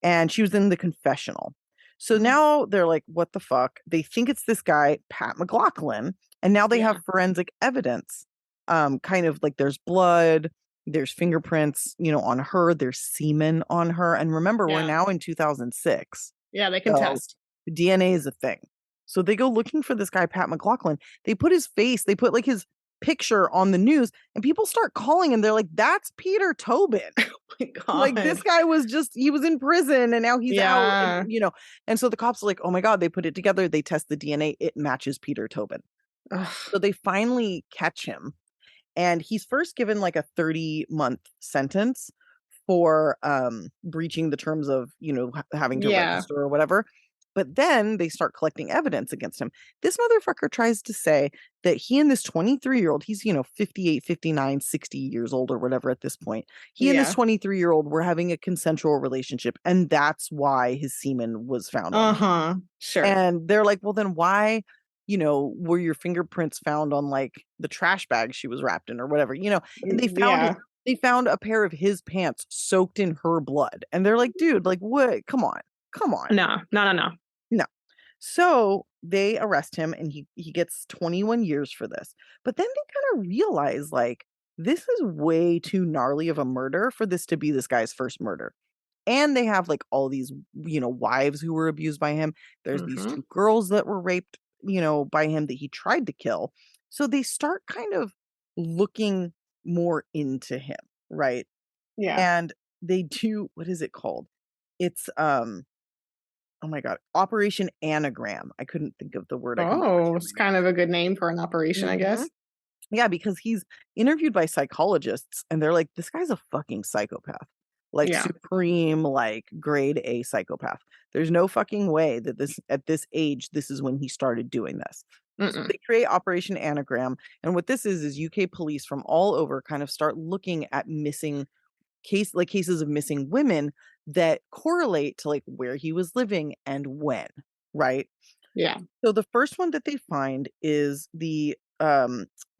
and she was in the confessional. So now they're like, what the fuck? They think it's this guy, Pat McLaughlin, and now they have forensic evidence. Kind of like there's blood, there's fingerprints, on her, there's semen on her. And remember, we're now in 2006. Yeah, they can test. DNA is a thing. So they go looking for this guy, Pat McLaughlin. They put like his picture on the news, and people start calling, and they're like, that's Peter Tobin. Oh my God. Like, this guy he was in prison, and now he's out, and, and so the cops are like, oh my God, they put it together. They test the DNA. It matches Peter Tobin. Ugh. So they finally catch him. And he's first given like a 30-month sentence for breaching the terms of, having to register or whatever. But then they start collecting evidence against him. This motherfucker tries to say that he and this 23-year-old, he's, 58, 59, 60 years old or whatever at this point. He and this 23-year-old were having a consensual relationship. And that's why his semen was found. Sure. And they're like, well, then why were your fingerprints found on like the trash bag she was wrapped in or whatever, and they found a pair of his pants soaked in her blood. And they're like, dude, like, what? Come on. No. So they arrest him, and he gets 21 years for this. But then they kind of realize, like, this is way too gnarly of a murder for this to be this guy's first murder. And they have like all these, wives who were abused by him. There's these 2 girls that were raped, by him, that he tried to kill. So they start kind of looking more into him, right? Yeah. And they do, what is it called? It's oh my God, Operation Anagram. I couldn't think of the word. It's kind of a good name for an operation, I guess. Yeah, because he's interviewed by psychologists, and they're like, this guy's a fucking psychopath. Like, supreme, like, grade A psychopath. There's no fucking way that at this age, this is when he started doing this. So they create Operation Anagram. And what this is UK police from all over kind of start looking at missing cases of missing women that correlate to like where he was living and when, right? Yeah. So the first one that they find is the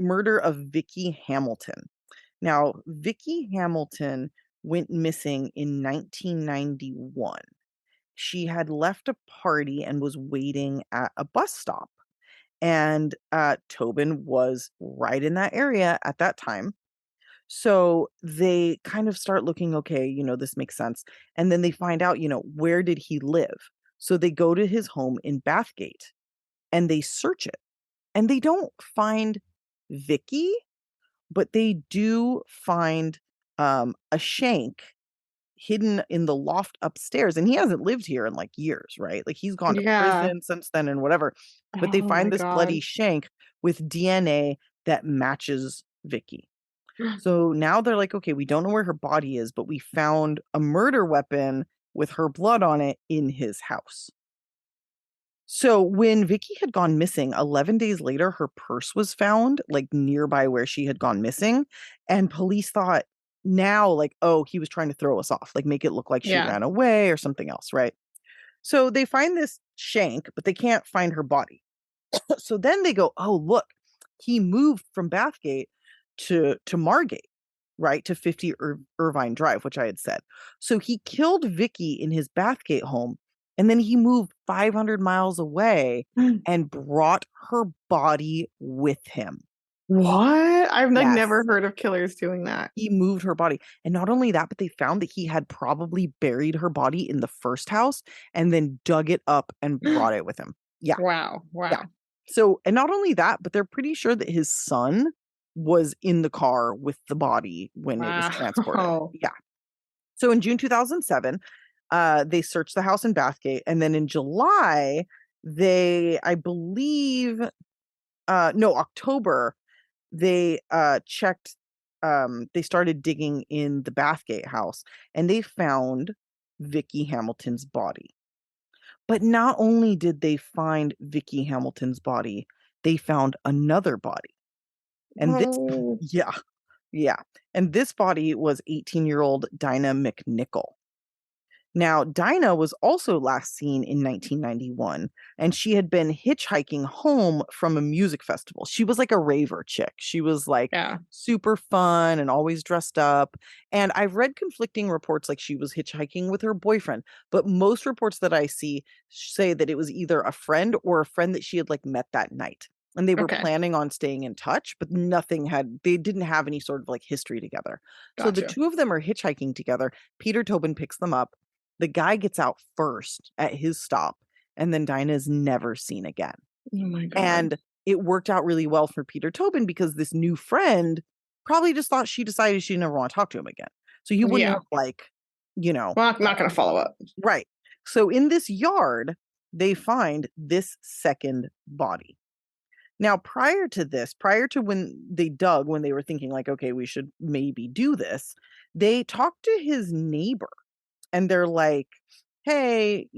murder of Vicky Hamilton. Now, Vicky Hamilton went missing in 1991. She had left a party and was waiting at a bus stop. And Tobin was right in that area at that time. So they kind of start looking, okay, this makes sense. And then they find out, where did he live? So they go to his home in Bathgate and they search it. And they don't find Vicky, but they do find a shank hidden in the loft upstairs. And he hasn't lived here in like years, right? Like he's gone to prison since then and whatever. But they find this bloody shank with DNA that matches Vicky. So now they're like, okay, we don't know where her body is, but we found a murder weapon with her blood on it in his house. So when Vicky had gone missing, 11 days later, her purse was found like nearby where she had gone missing. And police thought now like, oh, he was trying to throw us off, like make it look like she ran away or something else, right? So they find this shank, but they can't find her body. So then they go, oh, look, he moved from Bathgate to Margate, right? To 50 Irvine Drive, which I had said. So he killed Vicky in his Bathgate home. And then he moved 500 miles away and brought her body with him. What? I've like never heard of killers doing that. He moved her body. And not only that, but they found that he had probably buried her body in the first house and then dug it up and brought it with him. Yeah. Wow. Yeah. So, and not only that, but they're pretty sure that his son was in the car with the body when it was transported. Yeah. So in June 2007, they searched the house in Bathgate. And then in July, October, they checked, they started digging in the Bathgate house and they found Vicky Hamilton's body. But not only did they find Vicky Hamilton's body, they found another body. And yeah. And this body was 18-year-old Dinah McNichol. Now, Dinah was also last seen in 1991, and she had been hitchhiking home from a music festival. She was like a raver chick. She was like super fun and always dressed up. And I've read conflicting reports like she was hitchhiking with her boyfriend, but most reports that I see say that it was either a friend or a friend that she had like met that night. And they were planning on staying in touch, but they didn't have any sort of like history together. Gotcha. So the two of them are hitchhiking together. Peter Tobin picks them up. The guy gets out first at his stop, and then Dinah is never seen again. Oh my God. And it worked out really well for Peter Tobin because this new friend probably just thought she decided she never want to talk to him again. So he wouldn't have well, I'm not going to follow up. Right. So in this yard, they find this second body. Now, prior to when they dug, when they were thinking like, okay, we should maybe do this, they talked to his neighbor. And they're like, hey,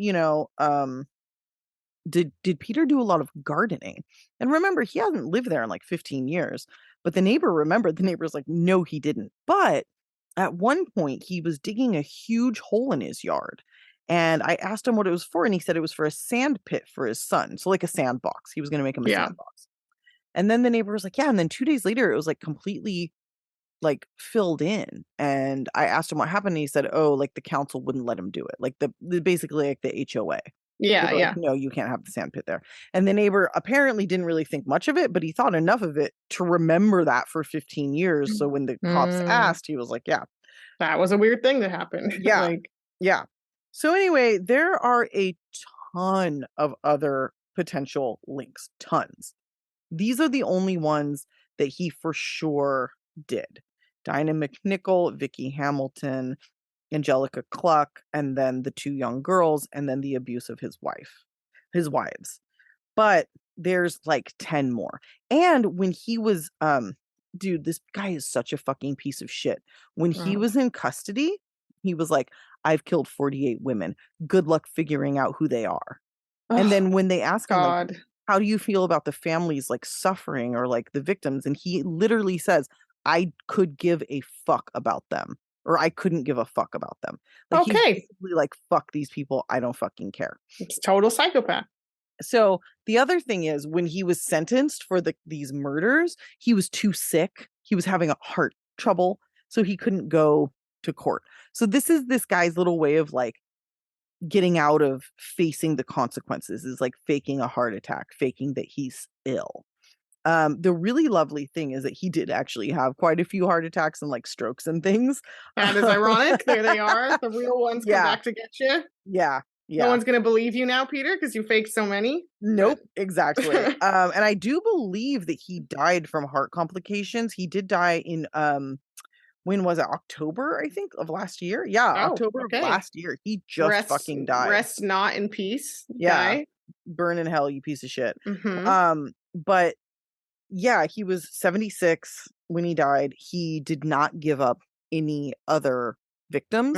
did Peter do a lot of gardening? And remember, he hasn't lived there in like 15 years. But the neighbor's like, no, he didn't. But at one point, he was digging a huge hole in his yard. And I asked him what it was for. And he said it was for a sand pit for his son. So like a sandbox. He was going to make him a sandbox. And then the neighbor was like, yeah. And then 2 days later, it was like completely like filled in. And I asked him what happened. And he said, oh, like the council wouldn't let him do it. Like basically like the HOA. Yeah. Like, no, you can't have the sand pit there. And the neighbor apparently didn't really think much of it, but he thought enough of it to remember that for 15 years. So when the cops asked, he was like, yeah, that was a weird thing that happened. Yeah. Yeah. So anyway, there are a ton of other potential links, tons. These are the only ones that he for sure did. Dinah McNichol, Vicky Hamilton, Angelika Cluck, and then the two young girls, and then the abuse of his wives. But there's like 10 more. And when he was, dude, this guy is such a fucking piece of shit. When he was in custody, he was like, I've killed 48 women. Good luck figuring out who they are. And then when they ask him, like, how do you feel about the families like suffering or like the victims? And he literally says, I could give a fuck about them, or I couldn't give a fuck about them. Like he's basically like, fuck these people, I don't fucking care. It's total psychopath. So the other thing is, when he was sentenced for these murders, he was too sick. He was having a heart trouble, so he couldn't go to court. So this is this guy's little way of like getting out of facing the consequences, is like faking a heart attack, faking that he's ill. The really lovely thing is that he did actually have quite a few heart attacks and like strokes and things. That is ironic. There they are. The real ones come back to get you. Yeah. No one's going to believe you now, Peter, because you faked so many. Nope, exactly. And I do believe that he died from heart complications. He did die in when was it? October, I think, of last year. Yeah, October of last year. He just fucking died. Rest not in peace. Yeah. Guy. Burn in hell, you piece of shit. But yeah, he was 76 when he died. He did not give up any other victims.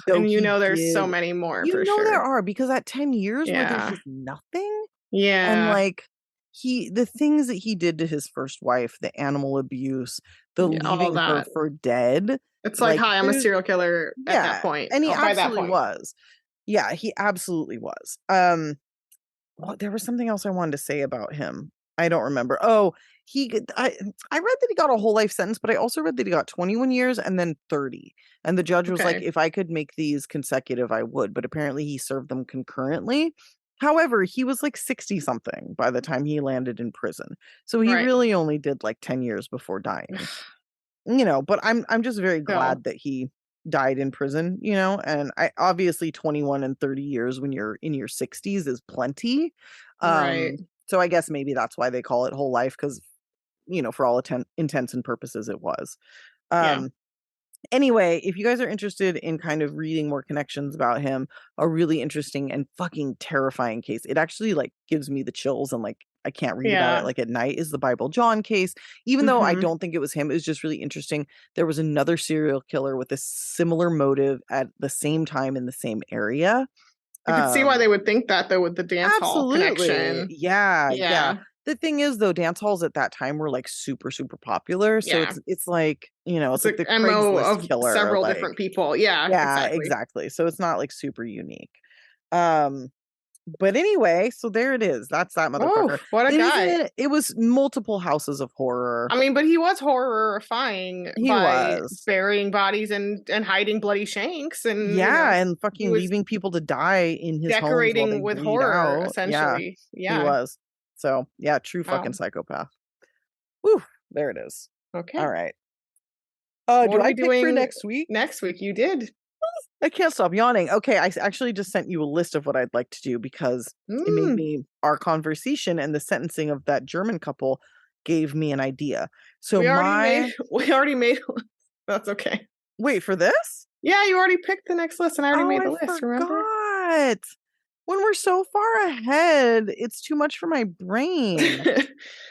And you know there's so many more, for sure. There are, because at 10 years where there's just nothing. Yeah. And like the things that he did to his first wife, the animal abuse, the leaving her for dead. It's like, hi, I'm a serial killer at that point. And he absolutely was. Yeah, he absolutely was. Well, there was something else I wanted to say about him. I don't remember. Oh, I read that he got a whole life sentence, but I also read that he got 21 years and then 30. And the judge was like, if I could make these consecutive, I would. But apparently he served them concurrently. However, he was like 60 something by the time he landed in prison. So he really only did like 10 years before dying. You know, but I'm just very glad that he died in prison, you know, and I obviously 21 and 30 years when you're in your 60s is plenty. So I guess maybe that's why they call it whole life, because, you know, for all intents and purposes, it was. Anyway, if you guys are interested in kind of reading more connections about him, a really interesting and fucking terrifying case, it actually like gives me the chills and like I can't read about it like at night, is the Bible John case. Even though I don't think it was him, it was just really interesting. There was another serial killer with a similar motive at the same time in the same area. You could see why they would think that, though, with the dance hall connection. Yeah. The thing is, though, dance halls at that time were like super, super popular. So it's like, you know, it's like the MO of killer, several different people. Yeah, exactly. So it's not like super unique. But anyway, so there it is. That's that motherfucker. Oh, what a guy. It was multiple houses of horror. I mean, but he was horrifying. He was burying bodies and hiding bloody shanks and and fucking leaving people to die in his decorating homes with horror, essentially. Yeah, he was. So yeah, true fucking psychopath. Whew, there it is. Okay. All right. Do I pick for next week? Next week, you did. I can't stop yawning. Okay, I actually just sent you a list of what I'd like to do, because it made me, our conversation and the sentencing of that German couple gave me an idea. So we already made that's okay. Wait, for this? Yeah, you already picked the next list and I already made the list, remember? When we're so far ahead, it's too much for my brain.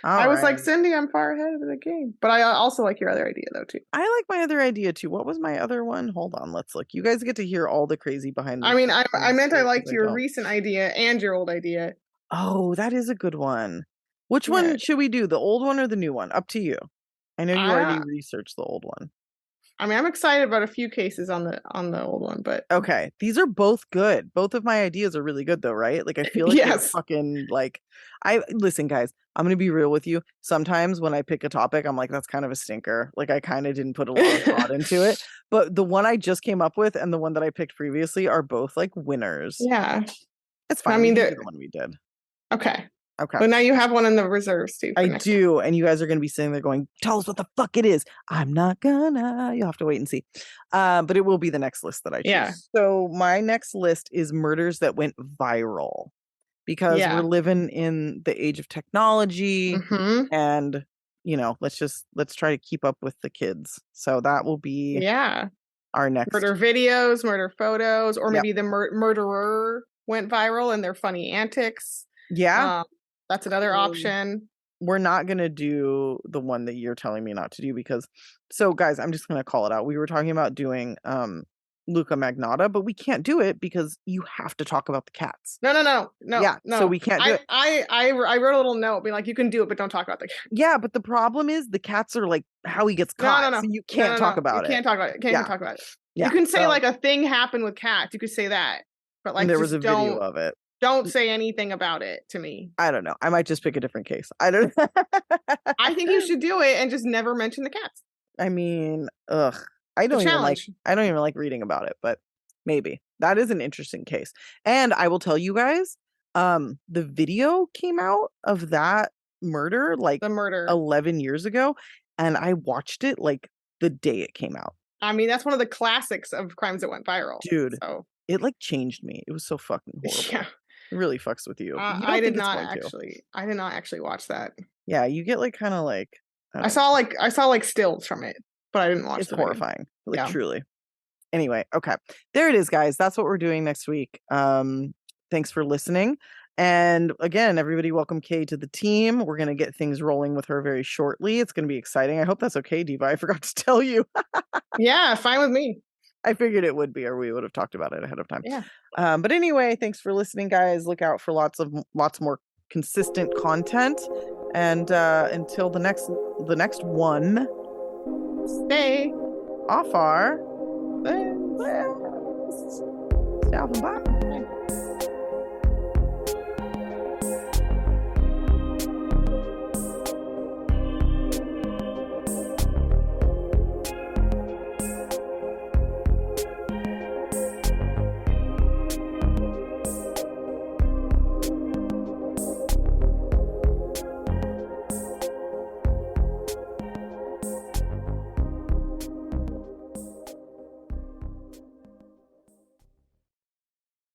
I was like, Cindy, I'm far ahead of the game. But I also like your other idea, though, too. I like my other idea, too. What was my other one? Hold on, let's look. You guys get to hear all the crazy behind the scenes. I meant I liked your recent idea and your old idea. Oh, that is a good one. Which one should we do? The old one or the new one? Up to you. I know you already researched the old one. I mean, I'm excited about a few cases on the old one, but okay, these are both good. Both of my ideas are really good, though, right? Like I feel like they're fucking like. Listen, guys. I'm gonna be real with you. Sometimes when I pick a topic, I'm like, that's kind of a stinker. Like I kind of didn't put a lot of thought into it. But the one I just came up with and the one that I picked previously are both like winners. Yeah, it's fine. I mean, the one we did. Okay. But now you have one in the reserves too. I do, and you guys are going to be sitting there going, "Tell us what the fuck it is." I'm not gonna. You'll have to wait and see. But it will be the next list that I choose. Yeah. So my next list is murders that went viral, because we're living in the age of technology, and you know, let's try to keep up with the kids. So that will be our next murder videos, murder photos, or maybe the murderer went viral and their funny antics. Yeah. That's another option. We're not going to do the one that you're telling me not to do, because, so guys, I'm just going to call it out. We were talking about doing Luca Magnotta, but we can't do it because you have to talk about the cats. No. Yeah, no. So we can't do it. I wrote a little note being like, you can do it, but don't talk about the cats. Yeah, but the problem is the cats are like how he gets caught. No. So you can't talk about it. You can't talk about it. Can't talk about it. Yeah, you can say like a thing happened with cats. You could say that, but like there was a video of it. Don't say anything about it to me. I don't know. I might just pick a different case. I don't know. I think you should do it and just never mention the cats. I mean, I don't even like reading about it, but maybe that is an interesting case. And I will tell you guys, the video came out of that murder like 11 years ago, and I watched it like the day it came out. I mean, that's one of the classics of crimes that went viral. Dude, it like changed me. It was so fucking horrible. Yeah. It really fucks with you. I did not actually watch that. Yeah, you get like kind of like I saw like stills from it, but I didn't watch it. It's horrifying. Like truly. Anyway, okay. There it is, guys. That's what we're doing next week. Thanks for listening. And again, everybody, welcome Kay to the team. We're going to get things rolling with her very shortly. It's going to be exciting. I hope that's okay, Diva. I forgot to tell you. Yeah, fine with me. I figured it would be, or we would have talked about it ahead of time. Yeah. But anyway, thanks for listening, guys. Look out for lots more consistent content. And until the next one, stay off our. Bye.